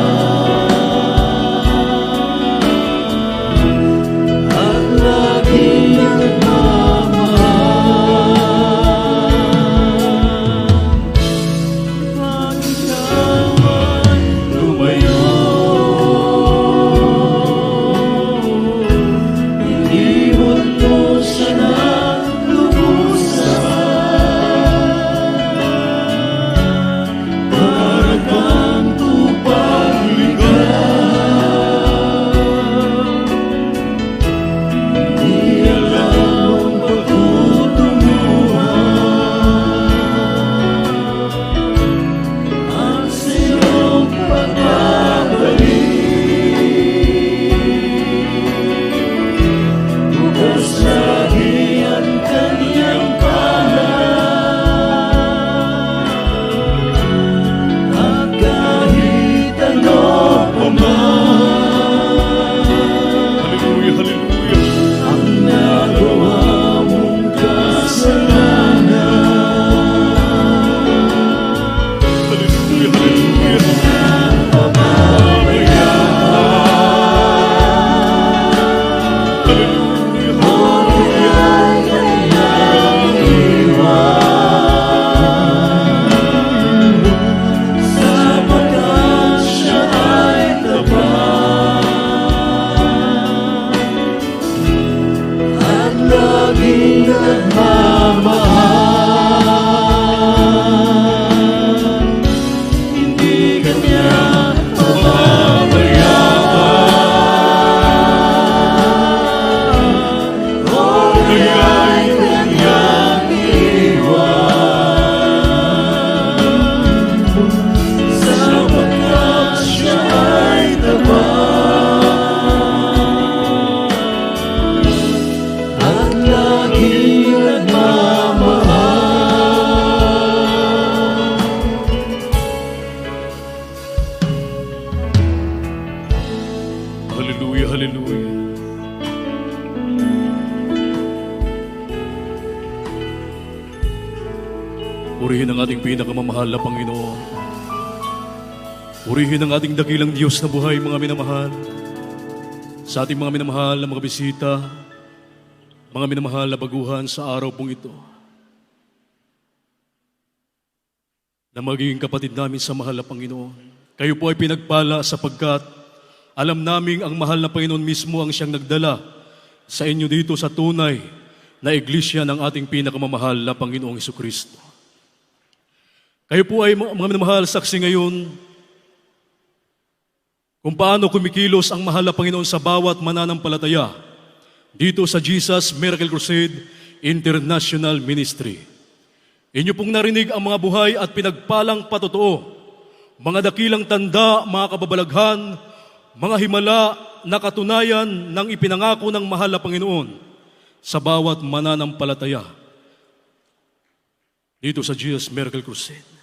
nagmamahal, hindi kanya pababayaan, o kaya'y kanyang iwan, sapagkat siya ay tapat at laging nagmamahal. Hallelujah, hallelujah. Purihin ang ating pinakamamahal na Panginoon. Purihin ang ating dakilang Diyos na buhay, mga minamahal. Sa ating mga minamahal na mga bisita, mga minamahal na baguhan sa araw pong ito, na magiging kapatid namin sa mahal na Panginoon. Kayo po ay pinagpala sapagkat alam naming ang mahal na Panginoon mismo ang siyang nagdala sa inyo dito sa tunay na iglesia ng ating pinakamamahal na Panginoong Hesukristo. Kayo po ay mga minamahal saksi ngayon kung paano kumikilos ang mahal na Panginoon sa bawat mananampalataya dito sa Jesus Miracle Crusade International Ministry. Inyo pong narinig ang mga buhay at pinagpalang patotoo, mga dakilang tanda, mga kababalaghan, mga himala na katunayan ng ipinangako ng mahal na Panginoon sa bawat mananampalataya dito sa Jesus Miracle Crusade.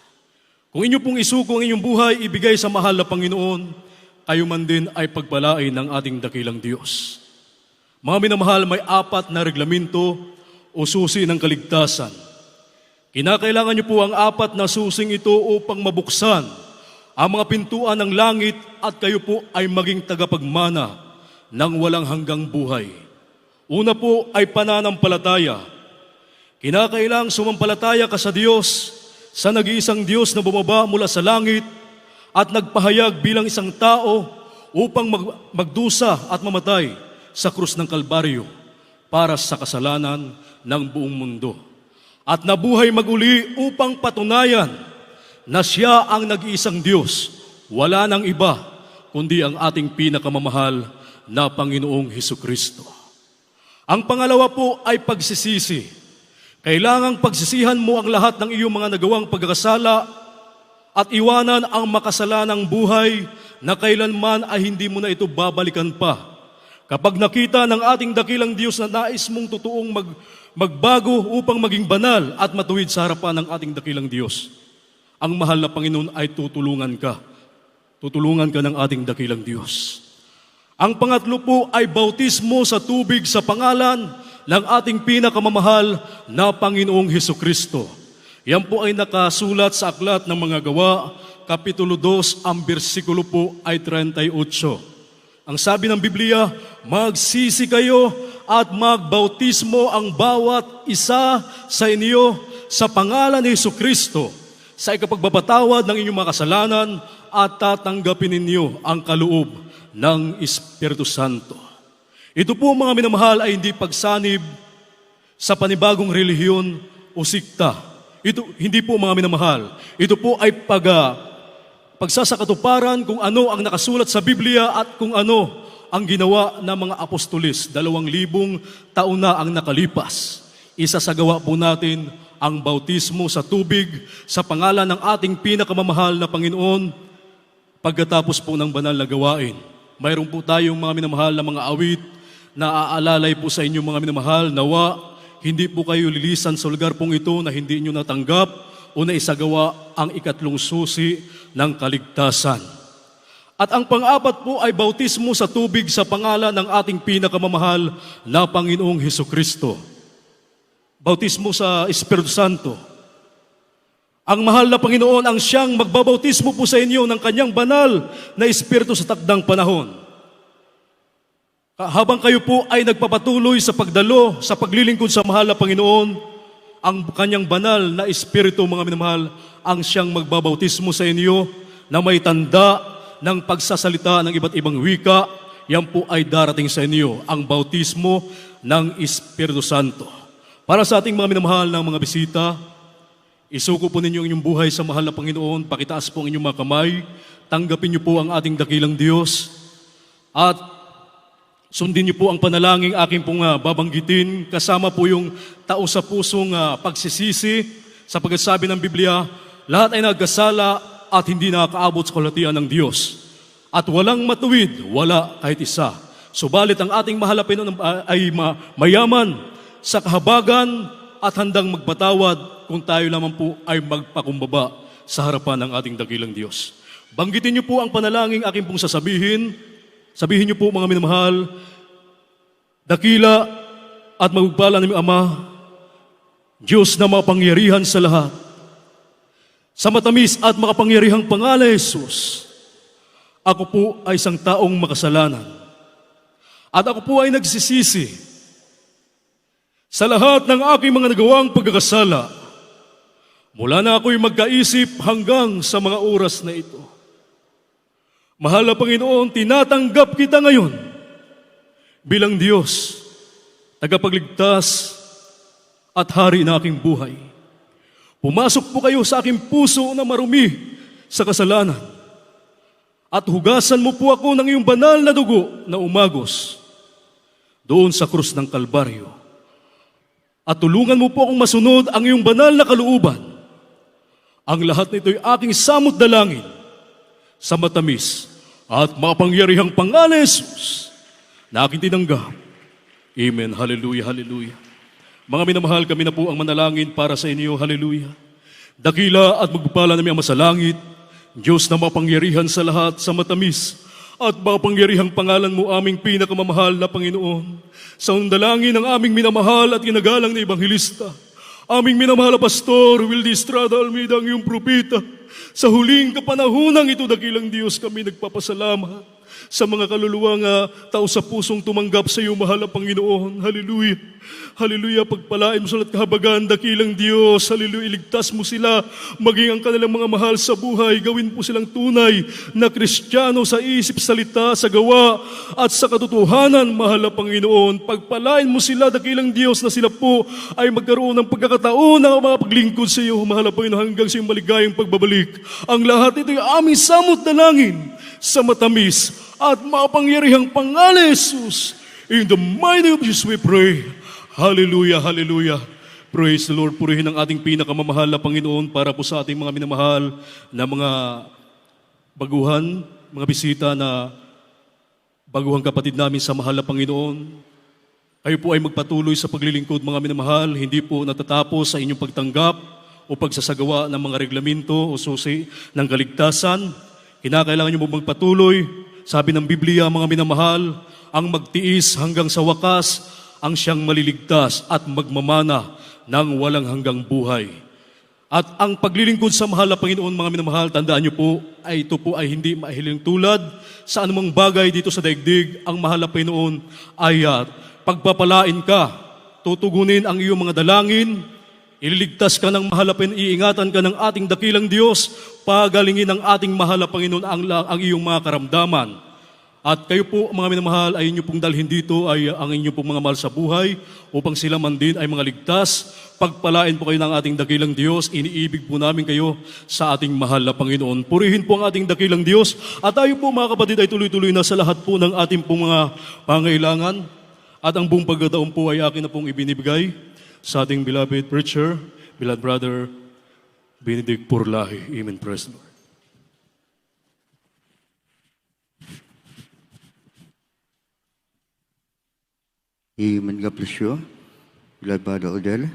Kung inyo pong isuko ang inyong buhay, ibigay sa mahal na Panginoon, kayo man din ay pagpalain ng ating dakilang Diyos. Mga minamahal, may 4 na reglamento o susi ng kaligtasan. Kinakailangan niyo po ang 4 na susing ito upang mabuksan ang mga pintuan ng langit at kayo po ay maging tagapagmana ng walang hanggang buhay. Una po ay pananampalataya. Kinakailangang sumampalataya ka sa Diyos, sa nag-iisang Diyos na bumaba mula sa langit at nagpahayag bilang isang tao upang magdusa at mamatay sa krus ng Kalbaryo para sa kasalanan ng buong mundo. At nabuhay maguli upang patunayan na siya ang nag-iisang Diyos, wala nang iba kundi ang ating pinakamamahal na Panginoong Hesukristo. Ang pangalawa po ay pagsisisi. Kailangang pagsisihan mo ang lahat ng iyong mga nagawang pagkakasala at iwanan ang makasalanang buhay na kailanman ay hindi mo na ito babalikan pa. Kapag nakita ng ating dakilang Diyos na nais mong totoong magbago upang maging banal at matuwid sa harapan ng ating dakilang Diyos, ang mahal na Panginoon ay tutulungan ka. Tutulungan ka ng ating dakilang Diyos. Ang pangatlo po ay bautismo sa tubig sa pangalan ng ating pinakamamahal na Panginoong Hesukristo. Yan po ay nakasulat sa Aklat ng Mga Gawa, Kapitulo 2, ang bersikulo po ay 38. Ang sabi ng Biblia, magsisi kayo at magbautismo ang bawat isa sa inyo sa pangalan ni Hesukristo sa ikapagbabawad ng inyong mga kasalanan at tatanggapin ninyo ang kaloob ng Espiritu Santo. Ito po mga minamahal ay hindi pagsanib sa panibagong relihiyon o sikta. Ito hindi po mga minamahal. Ito po ay pagsasakatuparan kung ano ang nakasulat sa Biblia at kung ano ang ginawa ng mga apostolis. 2,000 taon na ang nakalipas. Isasagawa po natin ang bautismo sa tubig sa pangalan ng ating pinakamamahal na Panginoon pagkatapos po ng banal na gawain. Mayroon po tayong mga minamahal na mga awit na aalalay po sa inyong mga minamahal. Nawa, hindi po kayo lilisan sa lugar pong ito na hindi inyo natanggap o na isagawa ang 3 susi ng kaligtasan. At ang pang-4 po ay bautismo sa tubig sa pangalan ng ating pinakamamahal na Panginoong Hesukristo. Bautismo sa Espiritu Santo. Ang mahal na Panginoon ang siyang magbabautismo po sa inyo ng kanyang banal na Espiritu sa takdang panahon. Habang kayo po ay nagpapatuloy sa pagdalo, sa paglilingkod sa mahal na Panginoon, ang kanyang banal na Espiritu, mga minamahal, ang siyang magbabautismo sa inyo na may tanda ng pagsasalita ng iba't ibang wika. Yan po ay darating sa inyo, ang bautismo ng Espiritu Santo. Para sa ating mga minamahal ng mga bisita, isuko po ninyo ang inyong buhay sa mahal na Panginoon, pakitaas po ang inyong mga kamay, tanggapin niyo po ang ating dakilang Diyos, at sundin niyo po ang panalangin aking pong babanggitin, kasama po yung tao sa pusong pagsisisi, sapagkat sabi ng Biblia, lahat ay nagkasala at hindi nakakaabot sa kalatian ng Diyos. At walang matuwid, wala kahit isa. Subalit ang ating mahal na Panginoon ay mayaman sa kahabagan at handang magpatawad kung tayo lamang po ay magpakumbaba sa harapan ng ating dakilang Diyos. Banggitin niyo po ang panalangin aking pong sasabihin. Sabihin niyo po mga minamahal, dakila at magpala ng Ama, Diyos na mapangyarihan sa lahat, sa matamis at makapangyarihang pangalan ni Jesus, ako po ay isang taong makasalanan. At ako po ay nagsisisi sa lahat ng aking mga nagawang pagkakasala. Mula na ako'y magkaisip hanggang sa mga oras na ito. Mahal na Panginoon, tinatanggap kita ngayon bilang Diyos, tagapagligtas at hari na aking buhay. Pumasok po kayo sa aking puso na marumi sa kasalanan at hugasan mo po ako ng iyong banal na dugo na umagos doon sa krus ng Kalbaryo. At tulungan mo po akong masunod ang iyong banal na kalooban. Ang lahat nito ay aking samot dalangin sa matamis at mapangyarihang pangalan ni Jesus na aking tinanggap. Amen. Hallelujah, hallelujah. Mga minamahal, kami na po ang manalangin para sa inyo. Hallelujah. Dakila at magpapala namin ang Ama sa langit, Diyos na mapangyarihan sa lahat, sa matamis at mapangyarihang pangalan mo, aming pinakamamahal na Panginoon. Sa undalangin ng aming minamahal at ginagalang na Ebanghelista, aming minamahal na Pastor Wildy Estrada Almeida, ang iyong propeta, sa huling kapanahonang ito, dakilang Diyos, kami nagpapasalamat sa mga kaluluwang tao sa pusong tumanggap sa iyo, mahal na Panginoon. Hallelujah. Hallelujah. Pagpalain mo sa lahat kahabagan, dakilang Diyos. Hallelujah. Iligtas mo sila, maging ang kanilang mga mahal sa buhay. Gawin po silang tunay na Kristiyano sa isip, salita, sa gawa, at sa katotohanan, mahal na Panginoon. Pagpalain mo sila, dakilang Diyos, na sila po ay magkaroon ng pagkakataon na mapaglingkod sa iyo, mahal na Panginoon, hanggang sa iyong maligayang pagbabalik. Ang lahat ito ay aming samot dalangin sa matamis at mapangyarihang pangalan ni Jesus. In the mighty name of Jesus we pray. Hallelujah, hallelujah. Praise the Lord. Purihin ang ating pinakamamahal na Panginoon para po sa ating mga minamahal na mga baguhan, mga bisita na baguhang kapatid namin sa mahal na Panginoon. Kayo po ay magpatuloy sa paglilingkod, mga minamahal. Hindi po natatapos sa inyong pagtanggap o pagsasagawa ng mga reglamento o susi ng kaligtasan. Kinakailangan niyo magpatuloy. Sabi ng Biblia, mga minamahal, ang magtiis hanggang sa wakas, ang siyang maliligtas at magmamana ng walang hanggang buhay. At ang paglilingkod sa mahal na Panginoon, mga minamahal, tandaan niyo po, ay ito po ay hindi mahiling tulad sa anumang bagay dito sa daigdig. Ang mahal na Panginoon ay pagpapalain ka, tutugunin ang iyong mga dalangin, ililigtas ka ng mahal na Panginoon, iingatan ka ng ating dakilang Diyos, pagalingin ng ating mahal na Panginoon ang iyong mga karamdaman. At kayo po, mga minamahal, ay inyo pong dalhin dito ay ang inyo pong mga mahal sa buhay upang sila man din ay mga ligtas. Pagpalain po kayo ng ating dakilang Diyos, iniibig po namin kayo sa ating mahal na Panginoon. Purihin po ang ating dakilang Diyos at tayo po, mga kapatid, ay tuloy-tuloy na sa lahat po ng ating pong mga pangailangan. At ang buong pagkataon po ay akin na pong ibinibigay sa ating beloved preacher, beloved brother, Benedict Purlahi. Amen. Praise the Lord. Amen. God bless you. Beloved Brother Odell.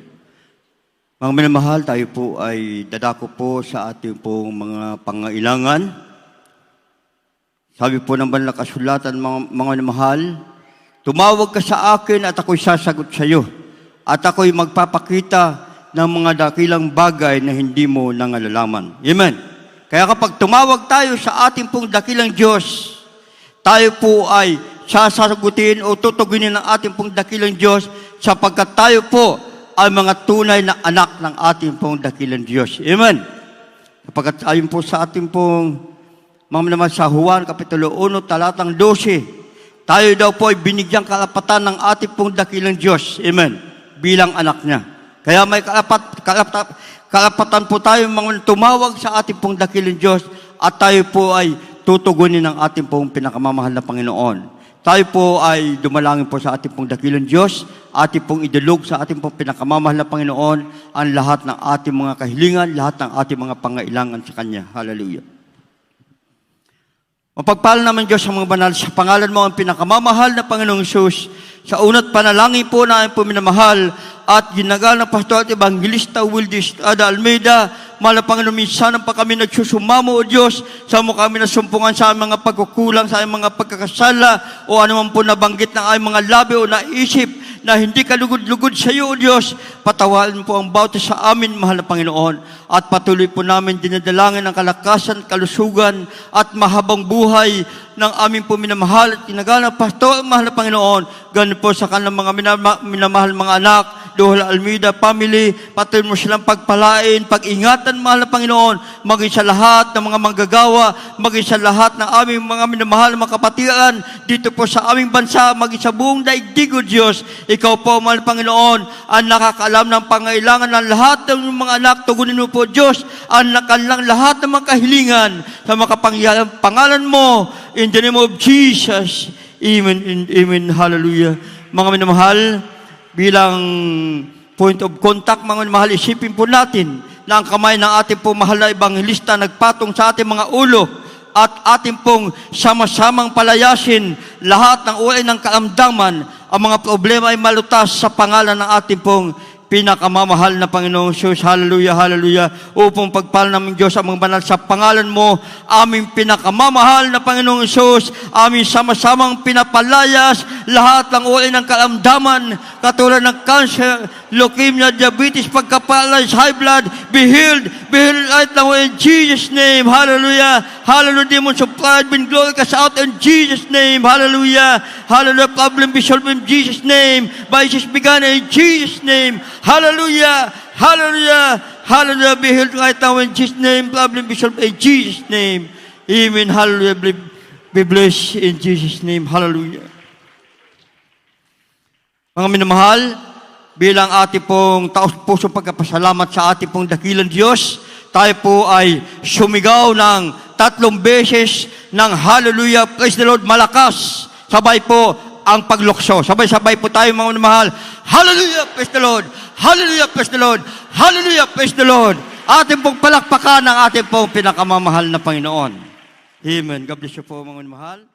Mga minamahal, tayo po ay dadako po sa ating pong mga pangailangan. Sabi po ng banal na kasulatan, mga minamahal, tumawag ka sa akin at ako'y sasagot sa iyo. At ako'y magpapakita ng mga dakilang bagay na hindi mo nangalaman. Amen. Kaya kapag tumawag tayo sa ating pong dakilang Diyos, tayo po ay sasagutin o tutugunin ng ating pong dakilang Diyos sapagkat tayo po ay mga tunay na anak ng ating pong dakilang Diyos. Amen. Kapag ayon po sa ating pong mga naman sa Juan, Kapitulo 1, talatang 12, tayo daw po ay binigyang karapatan ng ating pong dakilang Diyos. Amen. bilang anak niya. Kaya may karapatan po tayo mga tumawag sa ating pong dakilang Diyos at tayo po ay tutugunin ng ating pong pinakamamahal na Panginoon. Tayo po ay dumalangin po sa ating pong dakilang Diyos, ating pong idulog sa ating pong pinakamamahal na Panginoon ang lahat ng ating mga kahilingan, lahat ng ating mga pangailangan sa Kanya. Hallelujah. Mapagpala naman Diyos sa mga banal, sa pangalan mo ang pinakamamahal na Panginoong Isus, sa unat panalangin po na aming po minamahal at ginagana ng Pastor at Evangelista Wildy Estrada Almeida, mahal na Panginoon, minsan pa kami nagsusumamo o Diyos, sa mo kami nasumpungan sa aming mga pagkukulang, sa aming mga pagkakasala, o anuman po nabanggit ng aming mga labi o naisip, na hindi kalugod-lugod sa iyo, O Diyos. Patawarin po ang bawat sa amin, mahal na Panginoon. At patuloy po namin dinadalangin ang kalakasan, kalusugan, at mahabang buhay ng aming po minamahal at tinagana pastor, mahal na Panginoon. Ganun po sa kanilang mga minamahal mga anak, Dohal Almeida family, patuloy mo silang pagpalain, pag-ingatan, mahal na Panginoon, maging sa lahat ng mga manggagawa, maging sa lahat ng aming mga minamahal na mga kapatiran, dito po sa aming bansa, maging sa buong daigdig, O Diyos. Ikaw po, mahal na Panginoon, ang nakakaalam ng pangailangan ng lahat ng mga anak. Tugunin mo po, Diyos, ang nakalang lahat ng mga kahilingan sa makapangyarang pangalan mo. In the name of Jesus. Amen and amen. Hallelujah. Mga minamahal, bilang point of contact, mga minamahal, isipin po natin na ang kamay ng ating pong mahal na Ebangelista nagpatong sa ating mga ulo at ating pong sama-samang palayasin lahat ng uri ng karamdaman. Ang mga problema ay malutas sa pangalan ng ating pong pinakamamahal na Panginoong Diyos. Hallelujah, hallelujah. Upang pagpala namin Diyos ang mga banal sa pangalan mo, aming pinakamamahal na Panginoong Diyos, aming sama-samang pinapalayas lahat ng uri ng karamdaman, katulad ng cancer, leukemia, diabetes, pagkapalays, high blood, be healed right now in Jesus' name. Hallelujah, hallelujah. Demons of pride, been glorified out in Jesus' name. Hallelujah, hallelujah. Problem be solved in Jesus' name. Vices begun in Jesus' name. Hallelujah, hallelujah, hallelujah. Be healed right now in Jesus' name. Problem be solved in Jesus' name. Amen, hallelujah. Be blessed in Jesus' name. Hallelujah. Mga minamahal, bilang ating pong taos-pusong pagkapasalamat sa ating pong dakilang Diyos, tayo po ay sumigaw ng 3 beses ng hallelujah, praise the Lord, malakas. Sabay po ang paglukso. Sabay-sabay po tayo, mga minamahal. Hallelujah, praise the Lord. Hallelujah, praise the Lord. Hallelujah, praise the Lord. Ating pong palakpakan ng ating pong pinakamamahal na Panginoon. Amen. God bless you po, mga minamahal.